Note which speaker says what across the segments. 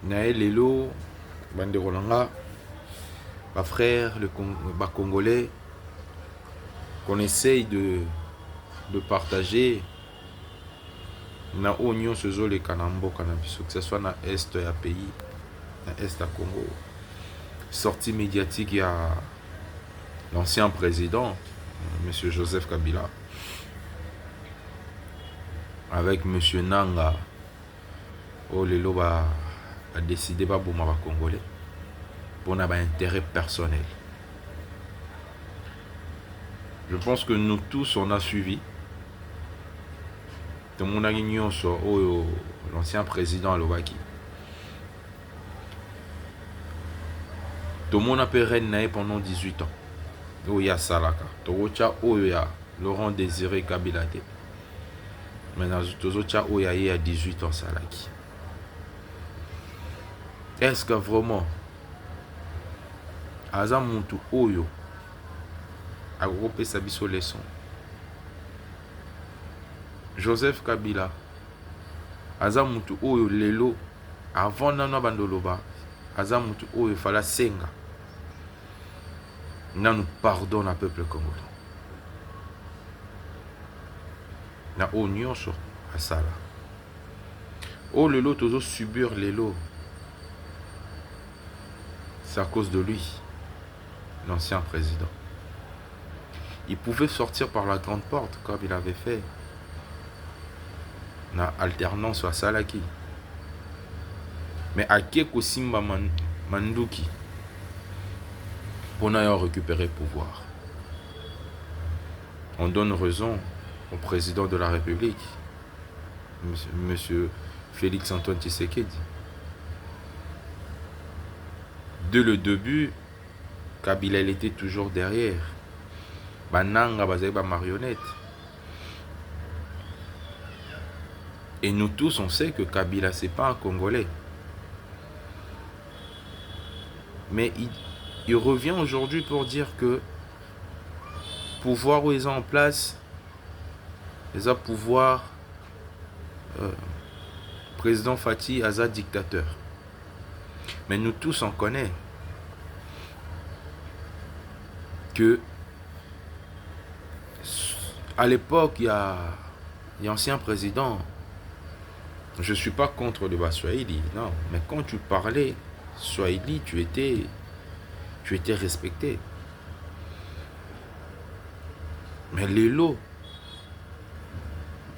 Speaker 1: Nae Lelo, Bande Rolanga, ma frère, le Congolais, qu'on essaye de partager na oignon ce zo les kanambo cannabis, que ce soit na est ya pays, na est à Congo. Sortie médiatique, il y a l'ancien président, M. Joseph Kabila, avec M. Nanga, oh Lelo a décidé de bomber les Congolais pour un intérêt personnel. Je pense que nous tous, on a suivi. Tout le monde a gagné l'ancien président Alobaki. Tout le monde a pu régner pendant 18 ans. Il y a Salaka. Tout le y a Laurent Désiré Kabila. Maintenant, tout le y a 18 ans Salaki. Est-ce que vraiment, Aza Muntu Oyo a groupé sa biso leçon? Joseph Kabila, Aza Muntu Oyo Lelo, avant Nana Bandoloba, Aza Muntu Oyo Fala Senga. Nous pardonne au peuple congolais. Na oignon sur à ça là. Oh Lelo, toujours subir Lelo. C'est à cause de lui, l'ancien président. Il pouvait sortir par la grande porte comme il avait fait. Na alternance à Salaki. Mais à Keko Simba Manduki pour n'avoir récupéré le pouvoir. On donne raison au président de la République, M. Félix Antoine Tshisekedi. Dès le début, Kabila il était toujours derrière. Bananga bazay ba marionnette. Et nous tous, on sait que Kabila, c'est pas un Congolais. Mais il revient aujourd'hui pour dire que pouvoir où ils sont en place, ils ont pouvoir président Fati Azad dictateur. Mais nous tous, on connaît que à l'époque, il y a ancien président. Je ne suis pas contre le Swahili, non. Mais quand tu parlais Swahili, tu étais respecté. Mais les lots,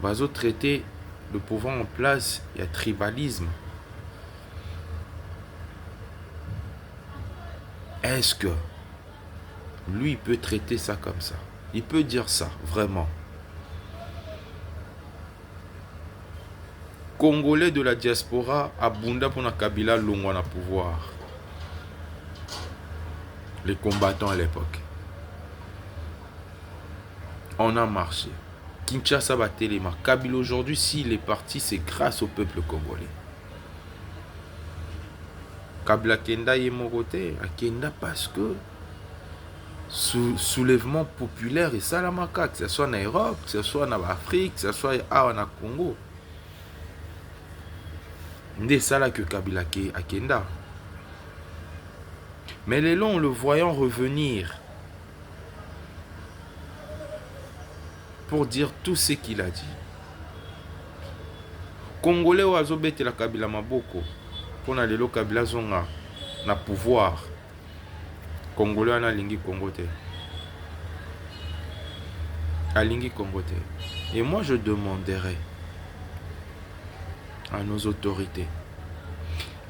Speaker 1: bazo traiter le pouvoir en place, il y a tribalisme. Est-ce que lui peut traiter ça comme ça? Il peut dire ça, vraiment. Congolais de la diaspora, abunda pour na Kabila Longwa na pouvoir. Les combattants à l'époque. On a marché. Kinshasa Batelema. Kabila aujourd'hui, s'il est parti, c'est grâce au peuple congolais. Kabila Kenda Yemorote, à Kenda parce que soulèvement populaire et Salamaka, que ce soit en Europe, que ce soit en Afrique, que ce soit en Congo. C'est ça que Kabila a Kenda. Mais les longs, le voyant revenir pour dire tout ce qu'il a dit. Congolais ou azobete la Kabila Maboko pour na lelo Kabila zonga na pouvoir. Congolais na lingi Congote. A lingi Congote. Et moi je demanderais à nos autorités.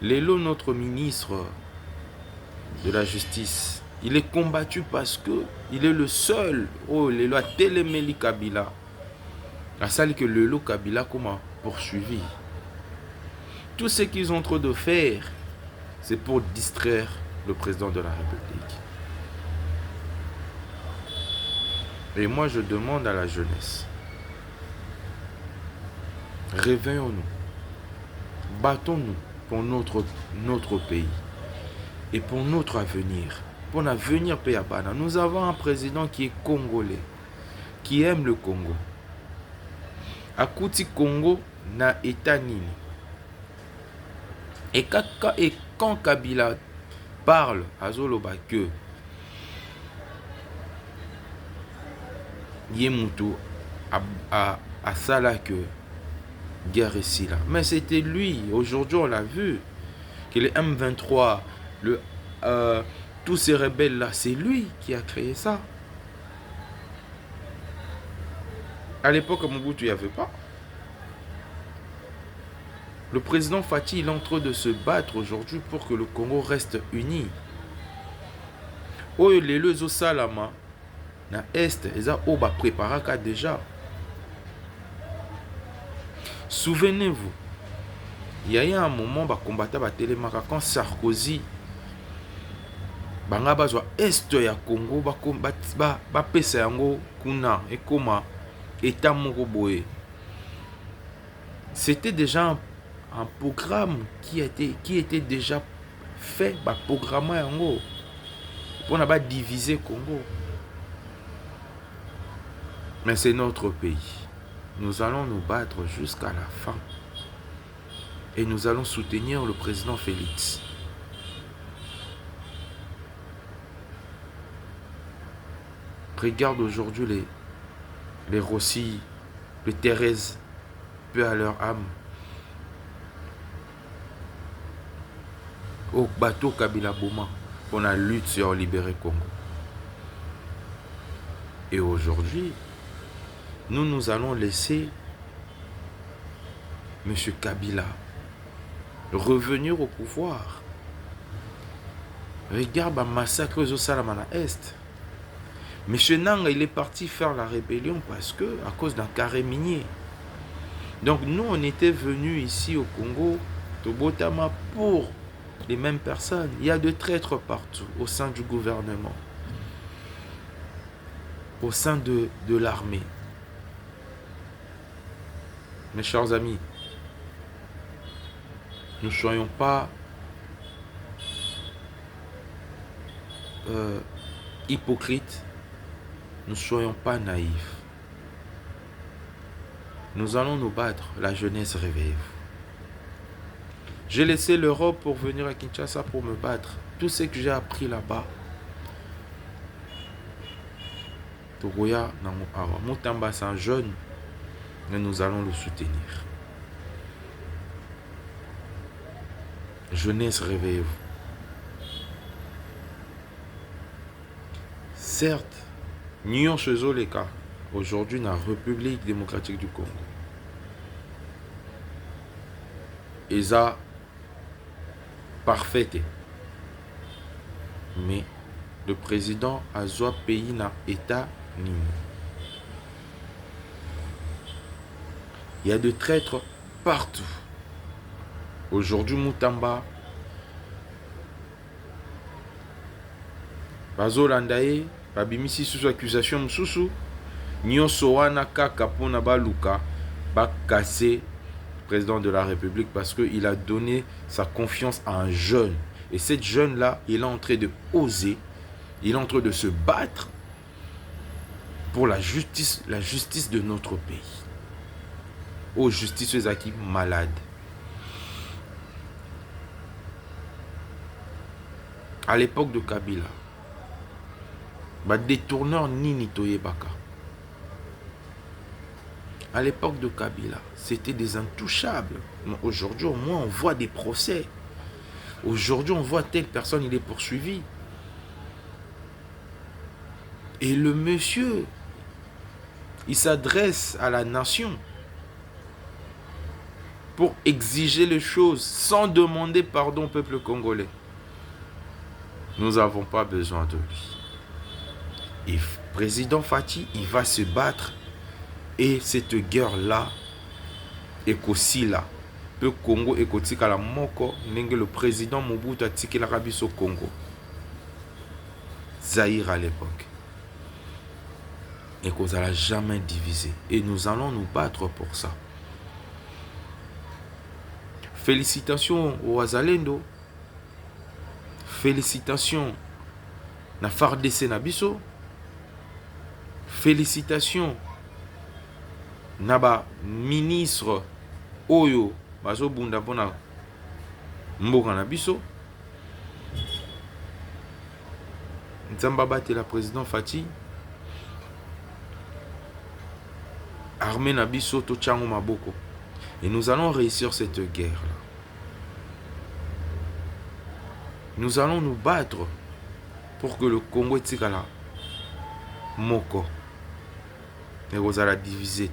Speaker 1: Lelo, notre ministre de la justice, il est combattu parce que il est le seul. Oh, Lelo a téléméli Kabila. La salle que Lelo Kabila comment poursuivi. Tout ce qu'ils sont en train de faire, c'est pour distraire le président de la République. Et moi, je demande à la jeunesse, réveillons-nous, battons-nous pour notre pays et pour notre avenir, pour l'avenir Payabana. Nous avons un président qui est congolais, qui aime le Congo. Akuti Congo na État nini. Et quand Kabila parle à Zoloba que Yemutu a Sala que guerre ici là. Mais c'était lui. Aujourd'hui, on l'a vu. Que les M23, tous ces rebelles là, c'est lui qui a créé ça. À l'époque, à Mobutu, il n'y avait pas. Le président Fati, il est en train de se battre aujourd'hui pour que le Congo reste uni. Oyo lelo zo salama na est, eza o ba préparaka déjà. Souvenez-vous, il y a eu un moment ba combattant ba télémaka quand Sarkozy banga bazwa est ya Congo ba pesa yango kuna ekoma état moko boye. C'était déjà un programme qui était déjà fait par programme yango pour ne pas diviser Congo. Mais c'est notre pays. Nous allons nous battre jusqu'à la fin. Et nous allons soutenir le président Félix. Regarde aujourd'hui les Rossi, les Thérèse, peu à leur âme. Au bateau Kabila Boma, pour la lutte sur libérer Congo. Et aujourd'hui, nous allons laisser M. Kabila revenir au pouvoir. Regarde le massacre au Salamana Est. M. Nanga, il est parti faire la rébellion parce que, à cause d'un carré minier. Donc nous, on était venus ici au Congo, Tobotama, pour les mêmes personnes. Il y a de traîtres partout, au sein du gouvernement, au sein de l'armée. Mes chers amis, ne soyons pas hypocrites, ne soyons pas naïfs. Nous allons nous battre, la jeunesse, réveillez-vous. J'ai laissé l'Europe pour venir à Kinshasa pour me battre. Tout ce que j'ai appris là-bas, Togoya Mutamba, c'est un jeune, mais nous allons le soutenir. Jeunesse, réveillez-vous. Certes, Nyon Chezoleka, aujourd'hui dans la République démocratique du Congo. Et ça, parfait. Mais le président a un pays dans l'état Nino. Il y a des traîtres partout. Aujourd'hui, Mutamba, Bazolandae, Babimisi sous accusation Msusu, Nyonso wana kaka pona baluka, bakase président de la République parce qu'il a donné sa confiance à un jeune. Et cette jeune-là, il est en train de oser, il est en train de se battre pour la justice de notre pays. Oh, justice qui malade. À l'époque de Kabila, détourneur Nini Toyebaka. À l'époque de Kabila, c'était des intouchables. Aujourd'hui, au moins, on voit des procès. Aujourd'hui, on voit telle personne, il est poursuivi. Et le monsieur, il s'adresse à la nation pour exiger les choses sans demander pardon au peuple congolais. Nous n'avons pas besoin de lui. Et le président Fati, il va se battre. Et cette guerre-là, Ekosila, le Congo ekotika la moko, le président Mobutu a tiki la Rabiso Congo. Zaïre à l'époque. Et qu'on n'a jamais divisé. Et nous allons nous battre pour ça. Félicitations aux Azalendo. Félicitations na FARDC Nabiso. Félicitations Naba ministre Oyo Bazo Bunda Bona mboka na biso. Nzamba batela président Fati. Armée na biso to tchango maboko. Et nous allons réussir cette guerre-là. Nous allons nous battre pour que le Congo etikala moko. Et vous allez diviser.